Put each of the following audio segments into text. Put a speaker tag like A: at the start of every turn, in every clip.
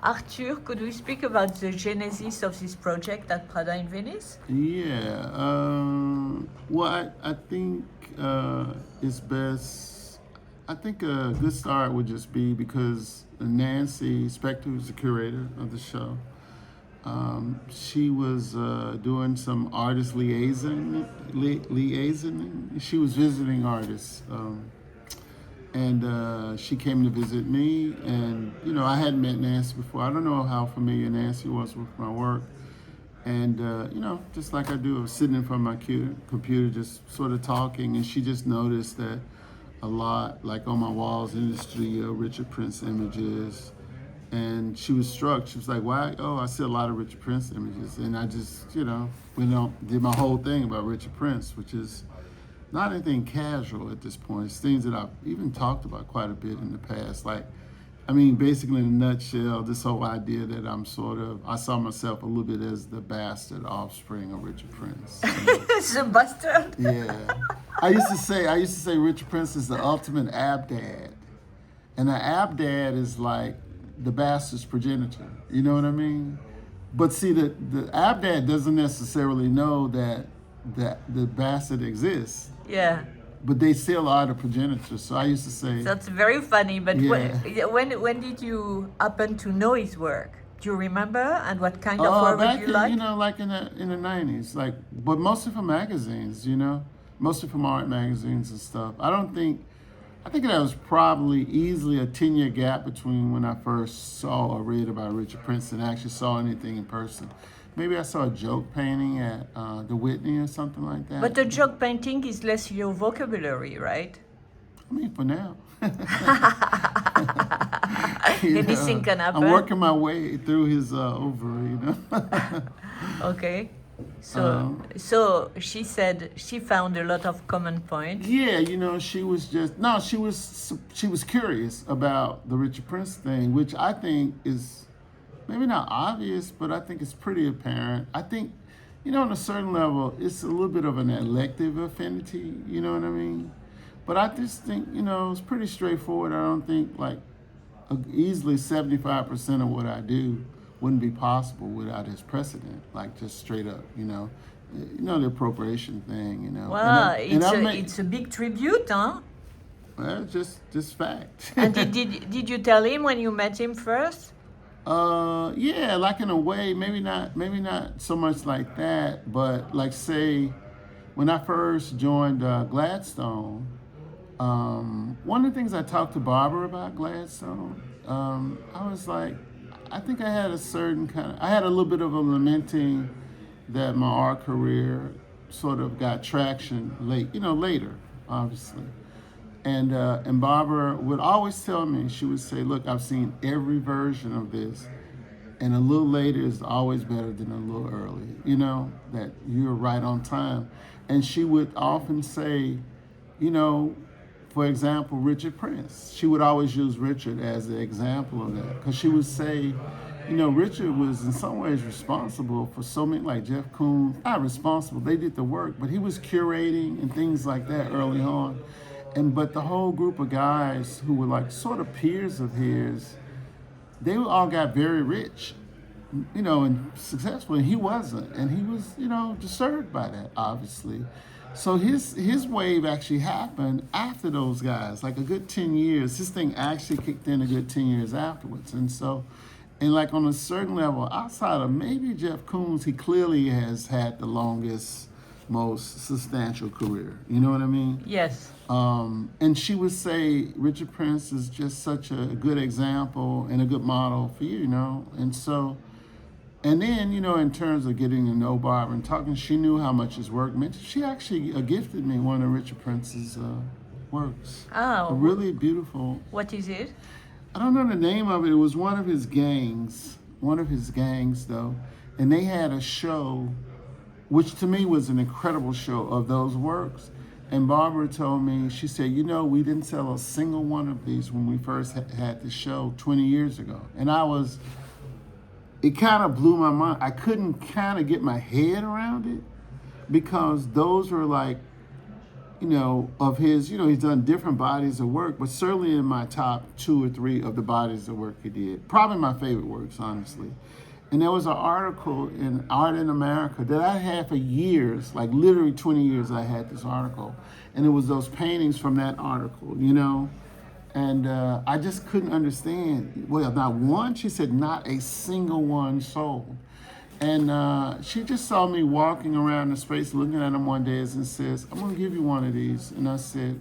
A: Arthur, could we speak about the genesis of this project at Prada in Venice?
B: Yeah. Well, I think it's best. I think a good start would just be because Nancy Spector, who's the curator of the show, she was doing some artist liaisoning. She was visiting artists. And she came to visit me, and I hadn't met Nancy before. I don't know how familiar Nancy was with my work, and just like I do, I was sitting in front of my computer just sort of talking, and she just noticed that a lot, like on my walls in the studio, Richard Prince images, and she was struck. She was like, "Why? Oh, I see a lot of Richard Prince images," and I just did my whole thing about Richard Prince, which is not anything casual at this point. It's things that I've even talked about quite a bit in the past. Basically in a nutshell, this whole idea that I saw myself a little bit as the bastard offspring of Richard Prince.
A: The bastard?
B: Yeah. I used to say Richard Prince is the ultimate abdad. And an abdad is like the bastard's progenitor. You know what I mean? But see, the abdad doesn't necessarily know that the bastard exists.
A: Yeah.
B: But they still are the progenitors. So I used to say...
A: That's very funny. But
B: Yeah.
A: when did you happen to know his work? Do you remember? And what kind of work
B: back
A: would you like?
B: like in the 90s. But mostly from magazines, Mostly from art magazines and stuff. I think that was probably easily a 10-year gap between when I first saw or read about Richard Prince and actually saw anything in person. Maybe I saw a joke painting at the Whitney or something like that.
A: But the joke painting is less your vocabulary, right?
B: I mean, for now.
A: Anything can happen.
B: I'm working my way through his ovary,
A: Okay. So she said she found a lot of common points.
B: Yeah, she was curious about the Richard Prince thing, which I think is maybe not obvious, but I think it's pretty apparent. I think, on a certain level, it's a little bit of an elective affinity, you know what I mean? But I just think, it's pretty straightforward. I don't think, easily 75% of what I do wouldn't be possible without his precedent, just straight up, the appropriation thing,
A: Well, it's a big tribute, huh?
B: Well, just fact.
A: And did you tell him when you met him first?
B: Yeah, in a way, maybe not so much like that, but say when I first joined Gladstone, one of the things I talked to Barbara about Gladstone, I was like, I think I had I had a little bit of a lamenting that my art career sort of got traction later, obviously. And Barbara would always tell me, she would say, look, I've seen every version of this, and a little later is always better than a little early, that you're right on time. And she would often say, for example, Richard Prince. She would always use Richard as an example of that, because she would say, Richard was in some ways responsible for so many, like Jeff Koons, not responsible, they did the work, but he was curating and things like that early on. But the whole group of guys who were sort of peers of his, they all got very rich, and successful, and he wasn't. And he was, disturbed by that, obviously. So his wave actually happened after those guys, a good 10 years. This thing actually kicked in a good 10 years afterwards. And so, on a certain level, outside of maybe Jeff Koons, he clearly has had the longest, most substantial career. You know what I mean?
A: Yes.
B: And she would say Richard Prince is just such a good example and a good model for you, And so, and then, in terms of getting to know Barbara and talking, she knew how much his work meant. She actually gifted me one of Richard Prince's works.
A: Oh.
B: A really beautiful.
A: What is it?
B: I don't know the name of it. It was one of his gangs, though. And they had a show, which to me was an incredible show of those works. And Barbara told me, she said, we didn't sell a single one of these when we first had the show 20 years ago. And it kind of blew my mind. I couldn't kind of get my head around it, because those were of his, he's done different bodies of work, but certainly in my top 2 or 3 of the bodies of work he did. Probably my favorite works, honestly. And there was an article in Art in America that I had for years, like literally 20 years I had this article. And it was those paintings from that article, And I just couldn't understand. Well, not one, she said, not a single one sold. And she just saw me walking around the space looking at them one day and says, I'm going to give you one of these. And I said,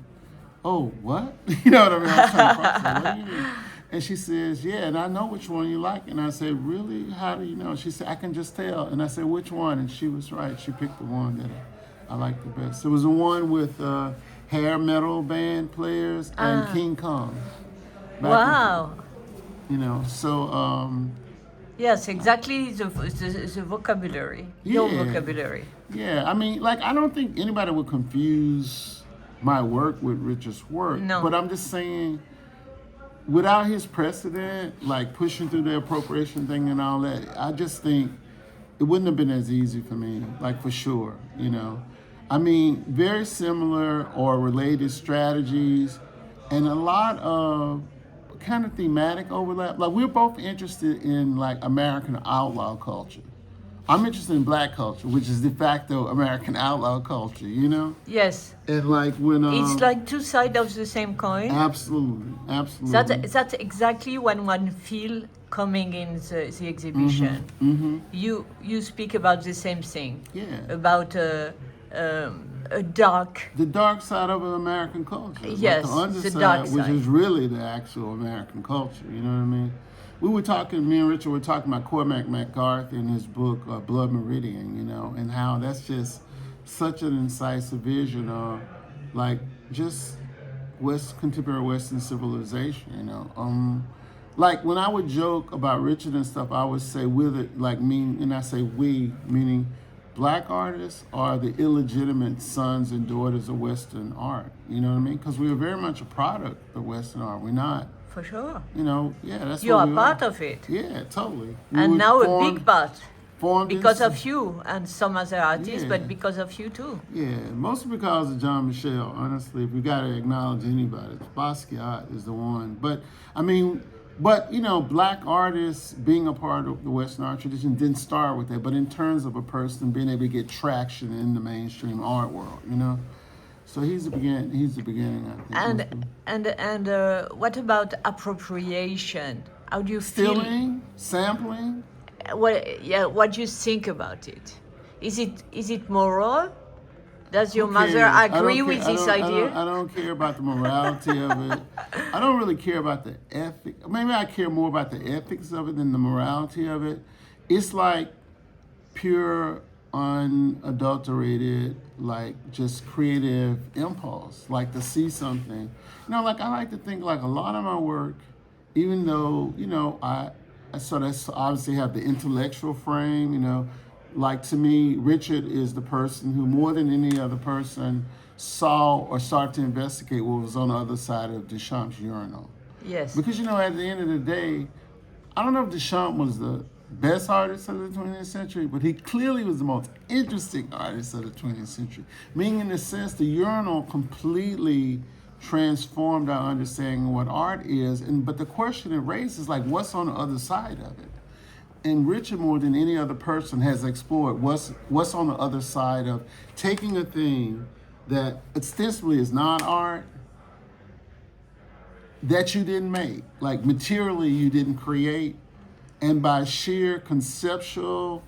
B: oh, what? You know what I mean? I was trying to process, what do you mean? And she says, yeah, and I know which one you like. And I said, really? How do you know? She said, I can just tell. And I said, which one? And she was right. She picked the one that I liked the best. It was the one with hair metal band players and King Kong.
A: Wow. Yes, exactly the vocabulary, your vocabulary.
B: Yeah, I mean, I don't think anybody would confuse my work with Richard's work.
A: No.
B: But I'm just saying, without his precedent, pushing through the appropriation thing and all that, I just think it wouldn't have been as easy for me, for sure, I mean, very similar or related strategies and a lot of kind of thematic overlap. We're both interested in American outlaw culture. I'm interested in black culture, which is de facto American outlaw culture,
A: Yes.
B: And when
A: it's like two sides of the same coin.
B: Absolutely, absolutely.
A: That's exactly when one feel coming in the exhibition.
B: Mm-hmm.
A: You speak about the same thing.
B: Yeah.
A: About a
B: the dark side of American culture.
A: Yes,
B: the underside,
A: the dark side,
B: which is really the actual American culture. You know what I mean? We were talking. Me and Richard were talking about Cormac McCarthy in his book Blood Meridian. And how that's just such an incisive vision of just contemporary Western civilization. When I would joke about Richard and stuff, I would say with it and I say we, meaning black artists are the illegitimate sons and daughters of Western art. You know what I mean? Because we are very much a product of Western art. We're not.
A: For sure.
B: That's
A: you
B: what
A: are part of it.
B: Yeah, totally.
A: And now a big part. Because
B: of
A: of you and some other artists, but because of you too.
B: Yeah, mostly because of John Michel, honestly. If we got to acknowledge anybody, Basquiat is the one. But, black artists being a part of the Western art tradition didn't start with that. But in terms of a person being able to get traction in the mainstream art world, So he's the beginning, I think.
A: And what about appropriation? How do you
B: Stealing, sampling?
A: What do you think about it? Is it moral? Does your mother agree with this idea?
B: I don't care about the morality of it. I don't really care about the ethic. Maybe I care more about the ethics of it than the morality of it. It's pure, unadulterated, just creative impulse, to see something. I like to think a lot of my work, even though, I sort of obviously have the intellectual frame, to me, Richard is the person who more than any other person saw or started to investigate what was on the other side of Duchamp's urinal.
A: Yes.
B: Because, at the end of the day, I don't know if Duchamp was the best artist of the 20th century, but he clearly was the most interesting artist of the 20th century. Meaning, in a sense, the urinal completely transformed our understanding of what art is. But the question it raises, what's on the other side of it? And Richard, more than any other person, has explored what's on the other side of taking a thing that ostensibly is not art, that you didn't make, materially you didn't create, and by sheer conceptual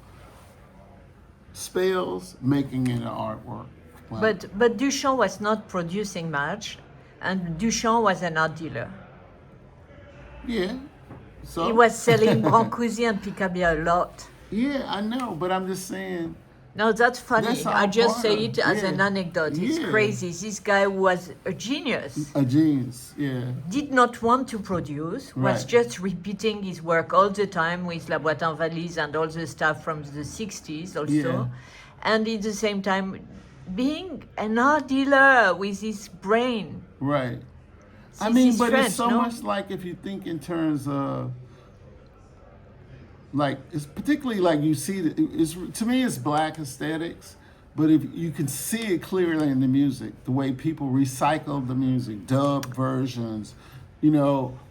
B: spells, making it an artwork.
A: But Duchamp was not producing much, and Duchamp was an art dealer.
B: Yeah. So
A: he was selling Brancusi and Picabia a lot.
B: Yeah, I know, but I'm just saying.
A: No, that's funny. I just say it as an anecdote. It's crazy. This guy was a genius.
B: A genius, yeah.
A: Did not want to produce, was just repeating his work all the time with La Boîte en Valise and all the stuff from the 60s also. Yeah. And at the same time, being an art dealer with his brain.
B: Right. I mean, but French, it's so much if you think in terms of, it's particularly you see, to me it's black aesthetics, But if you can see it clearly in the music, the way people recycle the music, dub versions,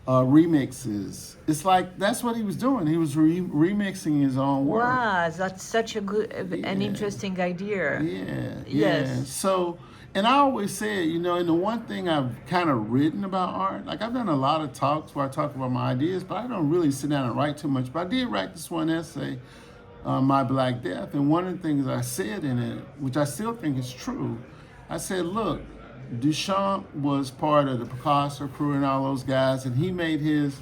B: remixes. It's like that's what he was doing. He was remixing his own work.
A: Wow, that's such a good, an interesting idea.
B: Yeah.
A: Yes.
B: So, and I always say, and the one thing I've kind of written about art, like I've done a lot of talks where I talk about my ideas, but I don't really sit down and write too much. But I did write this one essay, My Black Death, and one of the things I said in it, which I still think is true, I said, look, Duchamp was part of the Picasso crew and all those guys, and he made his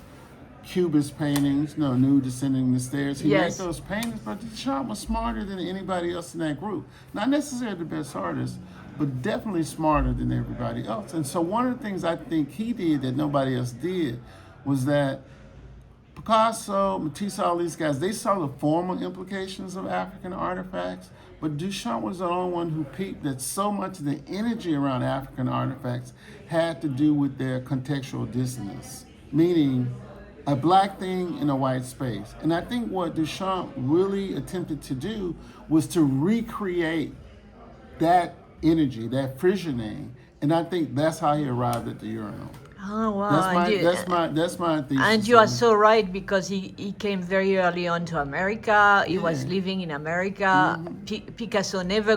B: Cubist paintings, Nude Descending the Stairs. He made those paintings, but Duchamp was smarter than anybody else in that group. Not necessarily the best artist, but definitely smarter than everybody else. And so one of the things I think he did that nobody else did was that Picasso, Matisse, all these guys, they saw the formal implications of African artifacts, but Duchamp was the only one who peeped that so much of the energy around African artifacts had to do with their contextual dissonance, meaning a black thing in a white space. And I think what Duchamp really attempted to do was to recreate that energy, that frissoning, and I think that's how he arrived at the urinal.
A: Oh wow!
B: That's my thesis.
A: And you are so right, because he came very early on to America. He was living in America. Picasso never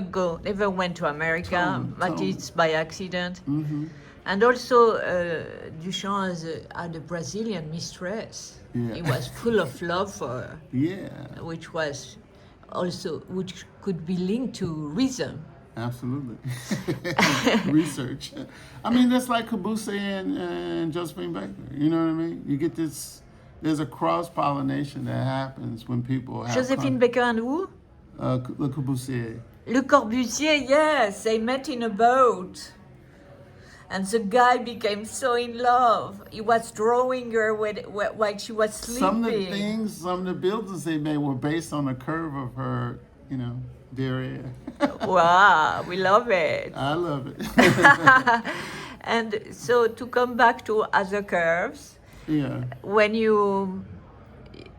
A: went to America, but it's by accident. And also Duchamp had a Brazilian mistress.
B: Yeah.
A: He was full of love for her.
B: Yeah.
A: Which could be linked to rhythm.
B: Absolutely. Research. I mean, that's like Corbusier and Josephine Baker. You know what I mean? You get this, there's a cross-pollination that happens when people have...
A: Josephine Baker and who?
B: Le Corbusier.
A: Le Corbusier, yes. They met in a boat. And the guy became so in love. He was drawing her while she was sleeping.
B: Some of the buildings they made were based on the curve of her, derriere.
A: Wow, we love it.
B: I love it.
A: And so to come back to other curves, when you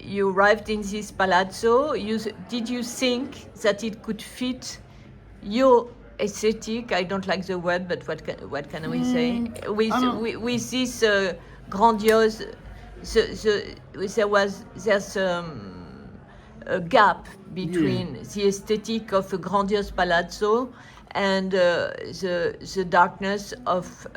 A: arrived in this palazzo, did you think that it could fit your aesthetic? I don't like the word, but what can we say? With this grandiose, there's a gap between the aesthetic of a grandiose palazzo and the darkness of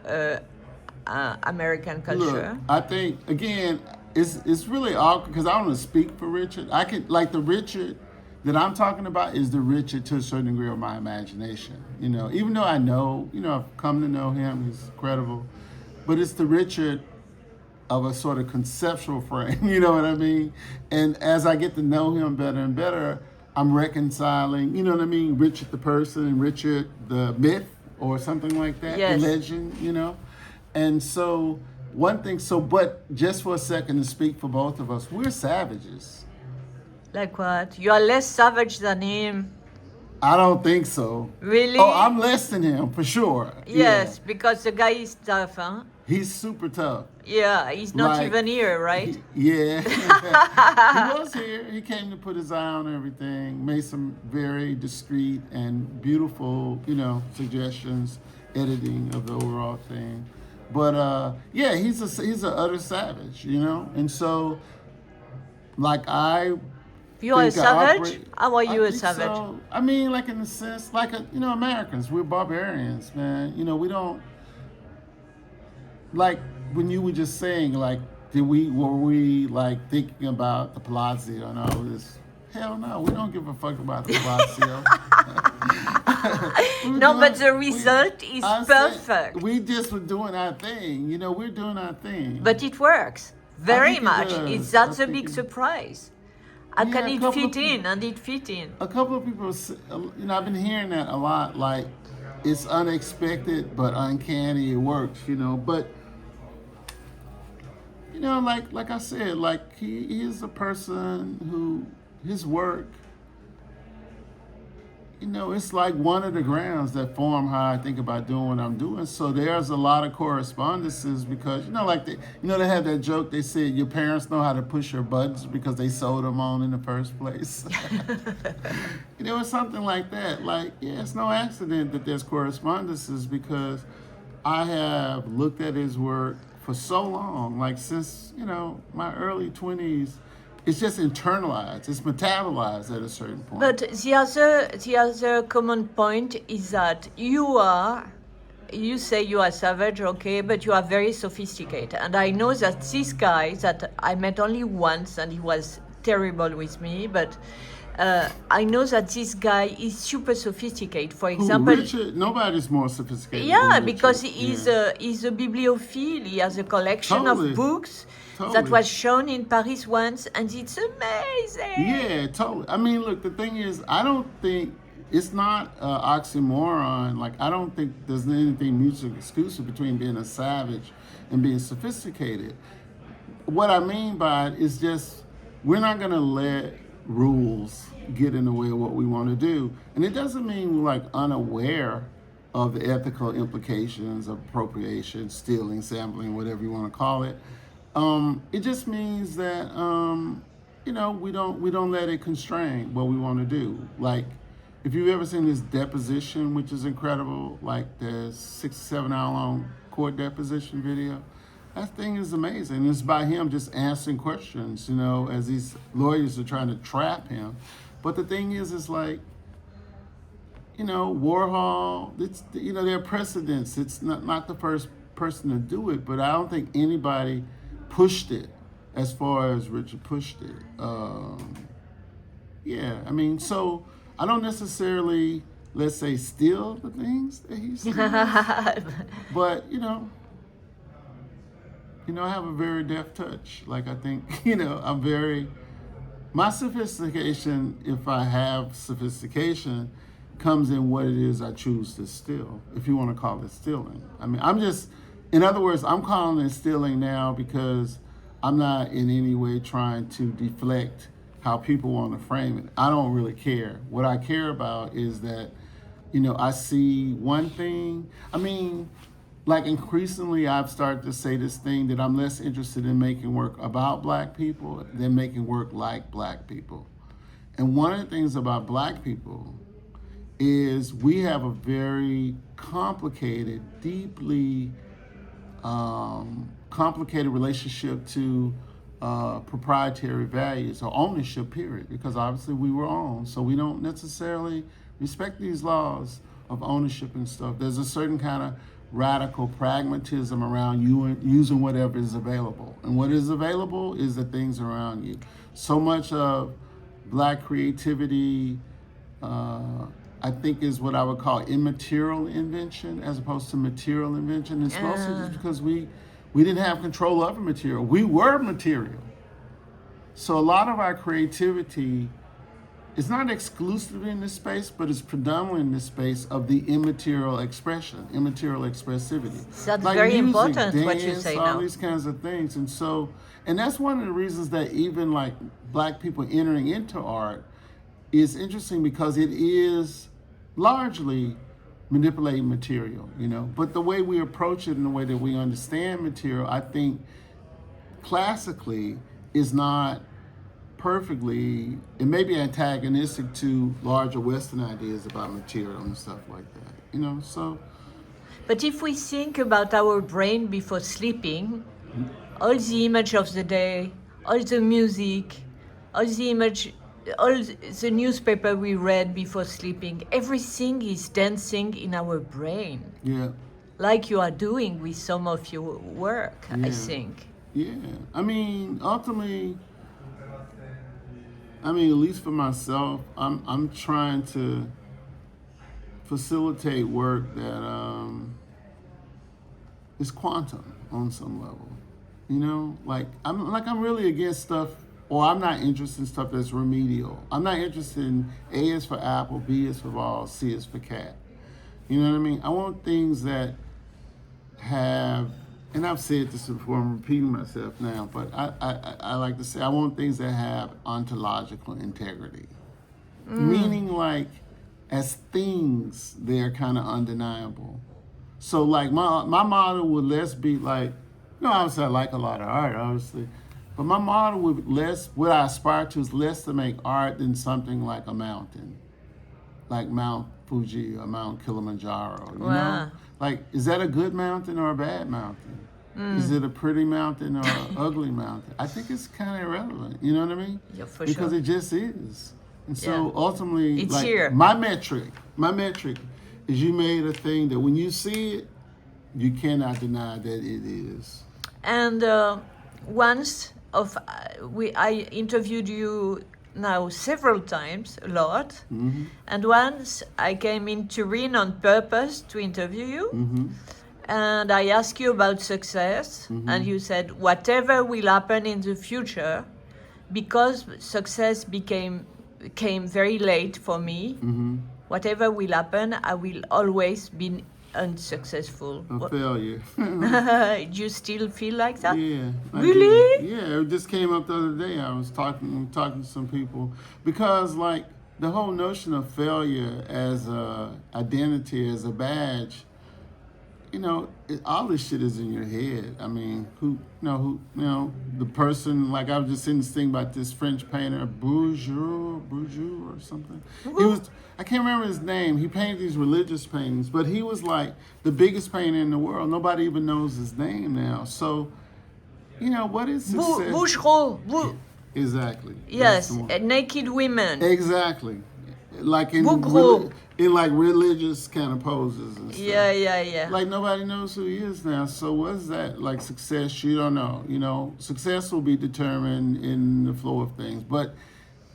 A: American culture.
B: Look, I think again, it's really awkward because I don't want to speak for Richard. I can the Richard that I'm talking about is the Richard to a certain degree of my imagination. Even though I know, I've come to know him, he's incredible, but it's the Richard of a sort of conceptual frame, you know what I mean? And as I get to know him better and better, I'm reconciling, you know what I mean? Richard the person and Richard the myth or something like that, the legend, And so but just for a second to speak for both of us, we're savages.
A: Like what? You are less savage than him.
B: I don't think so.
A: Really?
B: Oh, I'm less than him, for sure.
A: Yes, because the guy is tough, huh?
B: He's super tough.
A: Yeah, he's not even here, right?
B: He was here. He came to put his eye on everything, made some very discreet and beautiful, suggestions, editing of the overall thing. But he's an utter savage, And so,
A: you're a savage? How are you a savage?
B: So. I mean, in a sense, Americans, we're barbarians, man. We don't, when you were just saying, were we thinking about the Palazzo and all this? Hell no, we don't give a fuck about the Palazzo.
A: But the result is perfect.
B: We just were doing our thing, we're doing our thing.
A: But it works very much. That's a big surprise. How can it fit in? And it fit in.
B: A couple of people, I've been hearing that a lot, it's unexpected but uncanny, it works, but like I said, he is a person who his work, it's like one of the grounds that form how I think about doing what I'm doing. So there's a lot of correspondences because, like they have that joke, they said your parents know how to push your buttons because they sewed them on in the first place. It's something like that. Like, yeah, it's no accident that there's correspondences because I have looked at his work for so long, like since, my early 20s. It's just internalized. It's metabolized at a certain point.
A: But the other common point is that you say you are savage, okay, but you are very sophisticated. And I know that this guy that I met only once and he was terrible with me, but I know that this guy is super sophisticated. For example,
B: Richard, nobody's more sophisticated.
A: Yeah, because he's a bibliophile. He has a collection of books that was shown in Paris once, and it's amazing.
B: Yeah, totally. I mean, look, the thing is, I don't think it's not an oxymoron. Like, I don't think there's anything mutually exclusive between being a savage and being sophisticated. What I mean by it is just we're not going to let rules get in the way of what we want to do. And it doesn't mean we're like unaware of the ethical implications of appropriation, stealing, sampling, whatever you want to call it. It just means that we don't let it constrain what we want to do. Like, if you've ever seen this deposition, which is incredible, like the 6 or 7 hour long court deposition video, that thing is amazing. It's by him just answering questions, as these lawyers are trying to trap him. But the thing is, it's like, Warhol, it's, there are precedents. It's not the first person to do it, but I don't think anybody pushed it as far as Richard pushed it. Yeah, I mean, so I don't necessarily, let's say, steal the things that he says, but, I have a very deft touch. Like, I think, my sophistication, if I have sophistication, comes in what it is I choose to steal, if you want to call it stealing. I mean, in other words, I'm calling it stealing now because I'm not in any way trying to deflect how people want to frame it. I don't really care. What I care about is that, I see one thing. I mean, like, increasingly I've started to say this thing that I'm less interested in making work about Black people than making work like Black people. And one of the things about Black people is we have a very complicated, deeply complicated relationship to proprietary values or ownership, period, because obviously we were owned. So we don't necessarily respect these laws of ownership and stuff. There's a certain kind of radical pragmatism around you using whatever is available. And what is available is the things around you. So much of Black creativity, I think, is what I would call immaterial invention as opposed to material invention. It's mostly just because we didn't have control over material. We were material. So a lot of our creativity is not exclusively in this space, but it's predominantly in this space of the immaterial expression, immaterial expressivity.
A: That's
B: like
A: very
B: music,
A: important,
B: dance,
A: what you say
B: all
A: now.
B: these kinds of things. And that's one of the reasons that even like Black people entering into art is interesting, because it is largely manipulating material, But the way we approach it and the way that we understand material, I think classically is not perfectly, it may be antagonistic to larger Western ideas about material and stuff like that, so.
A: But if we think about our brain before sleeping, all the image of the day, all the music, all the newspaper we read before sleeping, everything is dancing in our brain.
B: Yeah.
A: Like you are doing with some of your work, I think.
B: Yeah. I mean, ultimately, at least for myself, I'm trying to facilitate work that is quantum on some level. I'm really against stuff, or I'm not interested in stuff that's remedial. I'm not interested in A is for apple, B is for ball, C is for cat. You know what I mean? I want things that have, and I've said this before, I'm repeating myself now, but I like to say I want things that have ontological integrity. Meaning, like, as things, they're kind of undeniable. So like my motto would less be like, obviously I like a lot of art, obviously, but my motto would what I aspire to is less to make art than something like a mountain, like Mount Fuji or Mount Kilimanjaro. You know, like, is that a good mountain or a bad mountain? Is it a pretty mountain or an ugly mountain? I think it's kind of irrelevant. You know what I mean?
A: Yeah, for
B: because
A: sure.
B: it just is. And so ultimately,
A: It's
B: like
A: here.
B: my metric is you made a thing that when you see it, you cannot deny that it is.
A: And I interviewed you now several times, a lot.
B: Mm-hmm.
A: And once I came in Turin on purpose to interview you.
B: Mm-hmm.
A: And I asked you about success, and you said, whatever will happen in the future, because success came very late for me, whatever will happen, I will always be unsuccessful.
B: A failure.
A: Do you still feel like that?
B: Yeah.
A: Really?
B: Yeah, it just came up the other day. I was talking to some people because, like, the whole notion of failure as a identity, as a badge, all this shit is in your head. I mean, the person, like I was just saying this thing about this French painter, Bourgeois or something. I can't remember his name. He painted these religious paintings, but he was like the biggest painter in the world. Nobody even knows his name now. So, what is success?
A: Bourgeois.
B: Exactly.
A: Yes, naked women.
B: Exactly. Like in religious kind of poses and stuff.
A: Yeah.
B: Like nobody knows who he is now. So what's that? Like success, you don't know. Success will be determined in the flow of things. But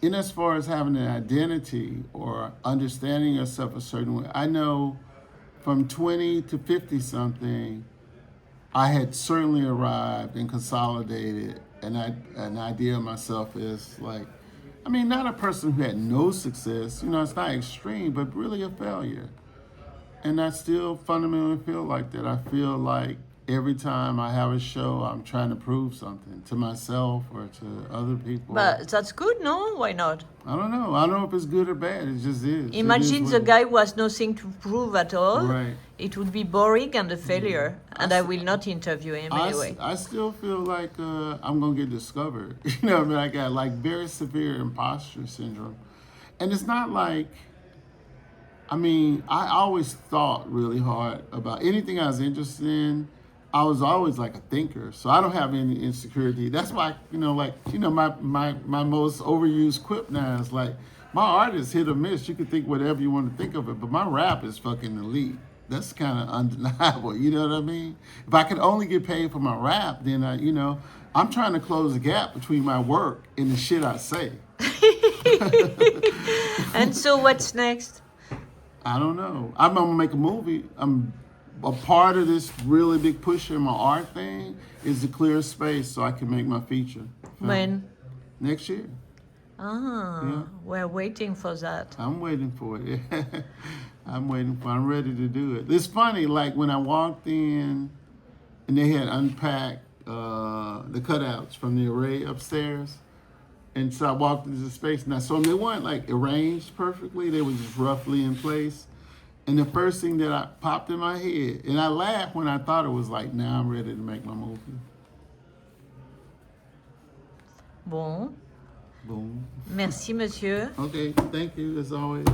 B: in as far as having an identity or understanding yourself a certain way, I know from 20 to 50 something, I had certainly arrived and consolidated an idea of myself as like, not a person who had no success, it's not extreme, but really a failure. And I still fundamentally feel like that. I feel like every time I have a show, I'm trying to prove something to myself or to other people.
A: But that's good, no? Why not?
B: I don't know. I don't know if it's good or bad. It just is.
A: Imagine the guy who has nothing to prove at all.
B: Right.
A: It would be boring and a failure, and I will not interview him anyway.
B: I still feel like I'm going to get discovered. I got like very severe imposter syndrome. And it's not like, I always thought really hard about anything I was interested in. I was always like a thinker, so I don't have any insecurity. That's why, my most overused quip now is like, my art is hit or miss. You can think whatever you want to think of it, but my rap is fucking elite. That's kind of undeniable, you know what I mean? If I could only get paid for my rap, then I'm trying to close the gap between my work and the shit I say.
A: And so what's next?
B: I don't know. I'm gonna make a movie. A part of this really big push in my art thing is to clear space so I can make my feature film.
A: When?
B: Next year.
A: We're waiting for that.
B: I'm waiting for it. I'm ready to do it. It's funny, like when I walked in and they had unpacked the cutouts from the array upstairs. And so I walked into the space and I saw them. They weren't like arranged perfectly. They were just roughly in place. And the first thing that popped in my head, and I laughed when I thought it was like, now I'm ready to make my movie.
A: Bon.
B: Boom.
A: Merci, monsieur.
B: Okay, thank you as always.